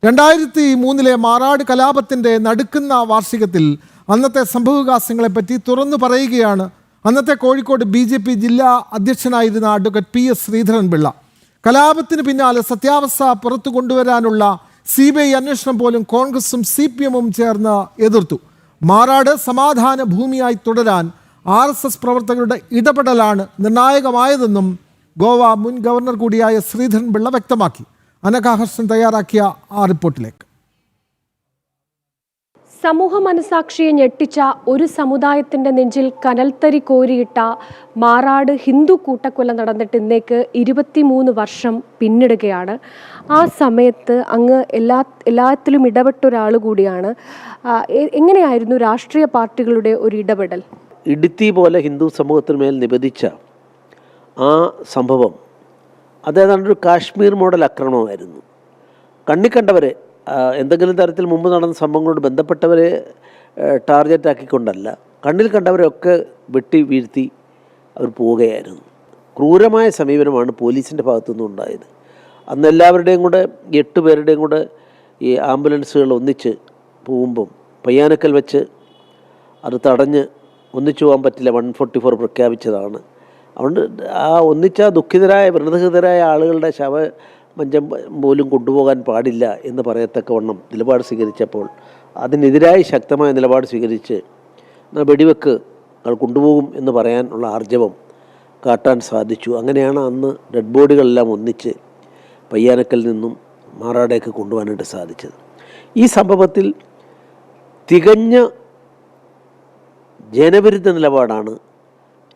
2003 മാറാട് കലാപത്തിന്റെ നടുക്കുന്ന വാർഷികത്തിൽ അന്നത്തെ സംഭവവികാസങ്ങളെപ്പറ്റി തുറന്നു പറയുകയാണ് അന്നത്തെ കോഴിക്കോട് BJP ജില്ലാ അധ്യക്ഷനായിരുന്ന അഡ്വക്കേറ്റ് PS ശ്രീധരൻപിള്ള. കലാപത്തിന് പിന്നാലെ സത്യാവസ്ഥ പുറത്തു കൊണ്ടുവരാനുള്ള CBI അന്വേഷണം പോലും കോൺഗ്രസും CPM-ഉം ചേർന്ന് എതിർത്തു. മാറാട് സമാധാന ഭൂമിയായി തുടരാൻ RSS പ്രവർത്തകരുടെ ഇടപെടലാണ് നിർണായകമായതെന്നും ഗോവ മുൻ ഗവർണർ കൂടിയായ ശ്രീധരൻപിള്ള വ്യക്തമാക്കി. അനഘാഹർഷൻ തയ്യാറാക്കിയ ആ റിപ്പോർട്ടിലേക്ക്. സമൂഹ മനസാക്ഷിയെ ഞെട്ടിച്ച ഒരു സമുദായത്തിന്റെ നെഞ്ചിൽ കനൽത്തരി കോരിയിട്ട മാറാട് ഹിന്ദു കൂട്ടക്കൊല നടന്നിട്ട് ഇന്നേക്ക് 23 വർഷം പിന്നിടുകയാണ്. ആ സമയത്ത് അങ്ങ് എല്ലാത്തിലും ഇടപെട്ട ഒരാൾ കൂടിയാണ്. എങ്ങനെയായിരുന്നു രാഷ്ട്രീയ പാർട്ടികളുടെ ഒരു ഇടപെടൽ? ഇടുത്തി പോലെ ഹിന്ദു സമൂഹത്തിന് മേൽ നിബന്ധിച്ച ആ സംഭവം അതേതാണ്ടൊരു കാശ്മീർ മോഡൽ ആക്രമണമായിരുന്നു. കണ്ണിക്കണ്ടവരെ എന്തെങ്കിലും തരത്തിൽ മുമ്പ് നടന്ന സംഭവങ്ങളോട് ബന്ധപ്പെട്ടവരെ ടാർഗറ്റ് ആക്കിക്കൊണ്ടല്ല, കണ്ണിൽ കണ്ടവരെയൊക്കെ വെട്ടി വീഴ്ത്തി അവർ പോവുകയായിരുന്നു. ക്രൂരമായ സമീപനമാണ് പോലീസിൻ്റെ ഭാഗത്തുനിന്നും ഉണ്ടായത്. അന്ന് എല്ലാവരുടെയും കൂടെ 8 പേരുടെയും കൂടെ ഈ ആംബുലൻസുകൾ ഒന്നിച്ച് പോകുമ്പം പയ്യാനക്കൽ വെച്ച് അത് തടഞ്ഞ് ഒന്നിച്ചു പോകാൻ പറ്റില്ല, 144 പ്രഖ്യാപിച്ചതാണ്. അതുകൊണ്ട് ആ ഒന്നിച്ച ദുഃഖിതരായ വ്രണതഹിതരായ ആളുകളുടെ ശവമഞ്ചം പോലും കൊണ്ടുപോകാൻ പാടില്ല എന്ന് പറയത്തക്കവണ്ണം നിലപാട് സ്വീകരിച്ചപ്പോൾ അതിനെതിരായി ശക്തമായ നിലപാട് സ്വീകരിച്ച് വെടിവെക്ക് അത് കൊണ്ടുപോകും എന്ന് പറയാനുള്ള ആർജവം കാട്ടാൻ സാധിച്ചു. അങ്ങനെയാണ് അന്ന് ഡെഡ് ബോഡികളെല്ലാം ഒന്നിച്ച് പയ്യാനക്കൽ നിന്നും മാറാടേക്ക് കൊണ്ടുപോകാനായിട്ട് സാധിച്ചത്. ഈ സംഭവത്തിൽ തികഞ്ഞ ജനവിരുദ്ധ നിലപാടാണ്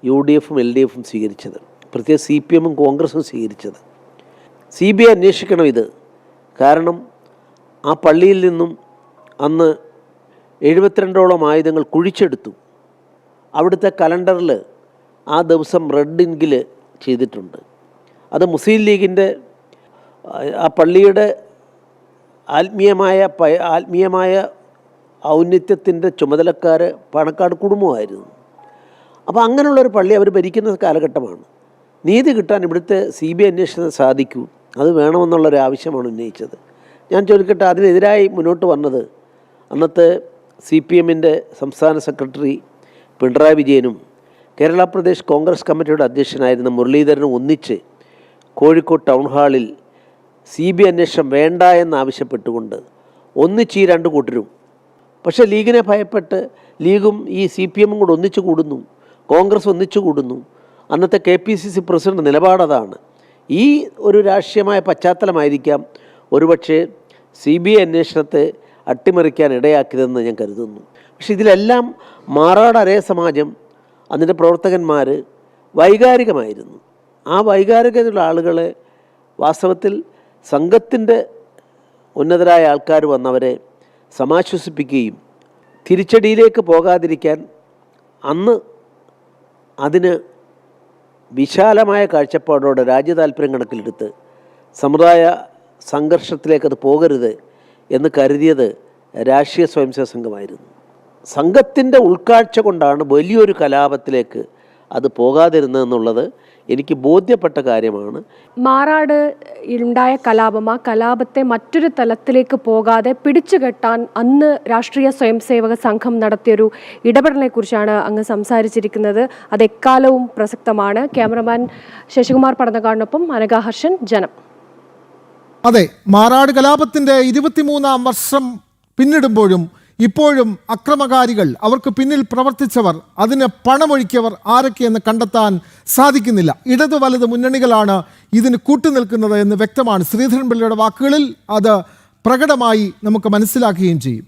UDF-ഉം LDF-ഉം സ്വീകരിച്ചത്, പ്രത്യേകിച്ച് CPM-ഉം കോൺഗ്രസും സ്വീകരിച്ചത്. CBI അന്വേഷിക്കണം ഇത്. കാരണം ആ പള്ളിയിൽ നിന്നും അന്ന് 72ഓളം ആയുധങ്ങൾ കുഴിച്ചെടുത്തു. അവിടുത്തെ കലണ്ടറിൽ ആ ദിവസം റെഡ് ഇങ്കിൽ ചെയ്തിട്ടുണ്ട്. അത് മുസ്ലിം ലീഗിൻ്റെ ആ പള്ളിയുടെ ആത്മീയമായ ഔന്നത്യത്തിൻ്റെ ചുമതലക്കാർ പാണക്കാട് കുടുംബമായിരുന്നു. അപ്പോൾ അങ്ങനെയുള്ളൊരു പള്ളി അവർ ഭരിക്കുന്ന കാലഘട്ടമാണ്. നീതി കിട്ടാൻ ഇവിടുത്തെ CBI അന്വേഷണം സാധിക്കൂ, അത് വേണമെന്നുള്ളൊരു ആവശ്യമാണ് ഉന്നയിച്ചത്. ഞാൻ ചോദിക്കട്ടെ, അതിനെതിരായി മുന്നോട്ട് വന്നത് അന്നത്തെ CPM-ൻ്റെ സംസ്ഥാന സെക്രട്ടറി പിണറായി വിജയനും കേരള പ്രദേശ് കോൺഗ്രസ് കമ്മിറ്റിയുടെ അധ്യക്ഷനായിരുന്ന മുരളീധരനും ഒന്നിച്ച് കോഴിക്കോട് ടൗൺ ഹാളിൽ CBI അന്വേഷണം വേണ്ട എന്നാവശ്യപ്പെട്ടുകൊണ്ട് ഒന്നിച്ച് ഈ 2 കൂട്ടരും. പക്ഷേ ലീഗിനെ ഭയപ്പെട്ട് ലീഗും ഈ CPM-ഉം കൂടെ ഒന്നിച്ചു കൂടുന്നു, കോൺഗ്രസ് ഒന്നിച്ചു കൂടുന്നു. അന്നത്തെ KPCC പ്രസിഡന്റ് നിലപാടതാണ്. ഈ ഒരു രാഷ്ട്രീയമായ പശ്ചാത്തലമായിരിക്കാം ഒരുപക്ഷെ CBI അന്വേഷണത്തെ അട്ടിമറിക്കാൻ ഇടയാക്കിയതെന്ന് ഞാൻ കരുതുന്നു. പക്ഷെ ഇതിലെല്ലാം മാറാട് അരേ സമാജം, അതിൻ്റെ പ്രവർത്തകന്മാർ വൈകാരികമായിരുന്നു. ആ വൈകാരികതയുള്ള ആളുകളെ വാസ്തവത്തിൽ സംഘത്തിൻ്റെ ഉന്നതരായ ആൾക്കാർ വന്നവരെ സമാശ്വസിപ്പിക്കുകയും തിരിച്ചടിയിലേക്ക് പോകാതിരിക്കാൻ അന്ന് അതിന് വിശാലമായ കാഴ്ചപ്പാടോടെ രാജ്യതാൽപര്യം കണക്കിലെടുത്ത് സമുദായ സംഘർഷത്തിലേക്കത് പോകരുത് എന്ന് കരുതിയത് രാഷ്ട്രീയ സ്വയംസേവക സംഘമായിരുന്നു. സംഘത്തിൻ്റെ ഉൾക്കാഴ്ച കൊണ്ടാണ് വലിയൊരു കലാപത്തിലേക്ക് അത് പോകാതിരുന്നതെന്നുള്ളത് എനിക്ക് ബോധ്യപ്പെട്ട കാര്യമാണ്. മാറാട് ഉണ്ടായ കലാപം, ആ കലാപത്തെ മറ്റൊരു തലത്തിലേക്ക് പോകാതെ പിടിച്ചുകെട്ടാൻ അന്ന് രാഷ്ട്രീയ സ്വയംസേവക സംഘം നടത്തിയൊരു ഇടപെടലിനെ കുറിച്ചാണ് അങ്ങ് സംസാരിച്ചിരിക്കുന്നത്. അത് എക്കാലവും പ്രസക്തമാണ്. ക്യാമറമാൻ ശശികുമാർ പടന്നക്കാടിനൊപ്പം അനഘാഹർഷൻ, ജനം. അതെ, മാറാട് കലാപത്തിന്റെ 23-ാം വർഷം പിന്നിടുമ്പോഴും ഇപ്പോഴും അക്രമകാരികൾ, അവർക്ക് പിന്നിൽ പ്രവർത്തിച്ചവർ, അതിന് പണമൊഴുക്കിയവർ ആരൊക്കെയെന്ന് കണ്ടെത്താൻ സാധിക്കുന്നില്ല. ഇടതു വലത് മുന്നണികളാണ് ഇതിന് കൂട്ടുനിൽക്കുന്നത് എന്ന് വ്യക്തമാണ്. ശ്രീധരൻപിള്ളയുടെ വാക്കുകളിൽ അത് പ്രകടമായി നമുക്ക് മനസ്സിലാക്കുകയും ചെയ്യും.